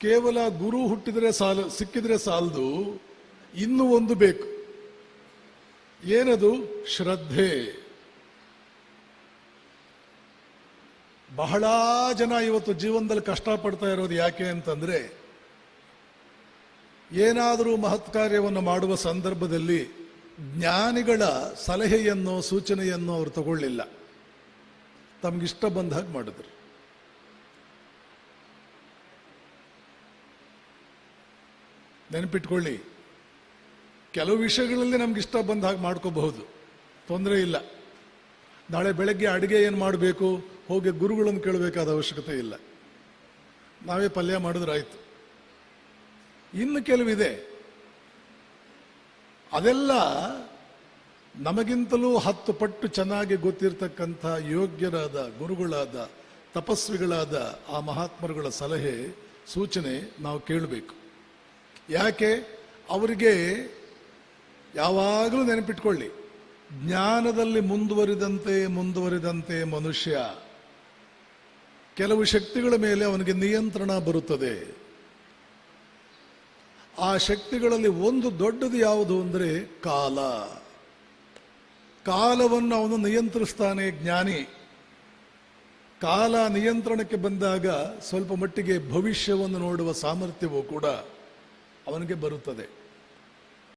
ಕೇವಲ ಗುರು ಹುಟ್ಟಿದರೆ ಸಿಕ್ಕಿದ್ರೆ ಸಾಲದು, ಇನ್ನೂ ಒಂದು ಬೇಕು. ಏನದು? ಶ್ರದ್ಧೆ. ಬಹಳ ಜನ ಇವತ್ತು ಜೀವನದಲ್ಲಿ ಕಷ್ಟಪಡ್ತಾ ಇರೋದು ಯಾಕೆ ಅಂತಂದ್ರೆ, ಏನಾದರೂ ಮಹತ್ ಕಾರ್ಯವನ್ನು ಮಾಡುವ ಸಂದರ್ಭದಲ್ಲಿ ಜ್ಞಾನಿಗಳ ಸಲಹೆಯನ್ನು ಸೂಚನೆಯನ್ನು ಅವರು ತಗೊಳ್ಳಿಲ್ಲ, ತಮಗಿಷ್ಟ ಬಂದ ಹಾಗೆ ಮಾಡಿದ್ರು. ನೆನಪಿಟ್ಕೊಳ್ಳಿ, ಕೆಲವು ವಿಷಯಗಳಲ್ಲಿ ನಮ್ಗಿಷ್ಟ ಬಂದ ಹಾಗೆ ಮಾಡ್ಕೋಬಹುದು, ತೊಂದರೆ ಇಲ್ಲ. ನಾಳೆ ಬೆಳಗ್ಗೆ ಅಡುಗೆ ಏನು ಮಾಡಬೇಕು, ಹೋಗಿ ಗುರುಗಳನ್ನು ಕೇಳಬೇಕಾದ ಅವಶ್ಯಕತೆ ಇಲ್ಲ, ನಾವೇ ಪಲ್ಯ ಮಾಡಿದ್ರೆ ಆಯ್ತು. ಇನ್ನು ಕೆಲವಿದೆ, ಅದೆಲ್ಲ ನಮಗಿಂತಲೂ 10 ಪಟ್ಟು ಚೆನ್ನಾಗಿ ಗೊತ್ತಿರ್ತಕ್ಕಂಥ ಯೋಗ್ಯರಾದ ಗುರುಗಳಾದ ತಪಸ್ವಿಗಳಾದ ಆ ಮಹಾತ್ಮರುಗಳ ಸಲಹೆ ಸೂಚನೆ ನಾವು ಕೇಳಬೇಕು. ಯಾಕೆ? ಅವರಿಗೆ ಯಾವಾಗಲೂ ನೆನಪಿಟ್ಕೊಳ್ಳಿ, ಜ್ಞಾನದಲ್ಲಿ ಮುಂದುವರಿದಂತೆ ಮನುಷ್ಯ ಕೆಲವು ಶಕ್ತಿಗಳ ಮೇಲೆ ಅವನಿಗೆ ನಿಯಂತ್ರಣ ಬರುತ್ತದೆ. ಆ ಶಕ್ತಿಗಳಲ್ಲಿ ಒಂದು ದೊಡ್ಡದು ಯಾವುದು ಅಂದರೆ ಕಾಲ. ಕಾಲವನ್ನು ಅವನು ನಿಯಂತ್ರಿಸ್ತಾನೆ ಜ್ಞಾನಿ. ಕಾಲ ನಿಯಂತ್ರಣಕ್ಕೆ ಬಂದಾಗ ಸ್ವಲ್ಪ ಮಟ್ಟಿಗೆ ಭವಿಷ್ಯವನ್ನು ನೋಡುವ ಸಾಮರ್ಥ್ಯವೂ ಕೂಡ ಅವನಿಗೆ ಬರುತ್ತದೆ.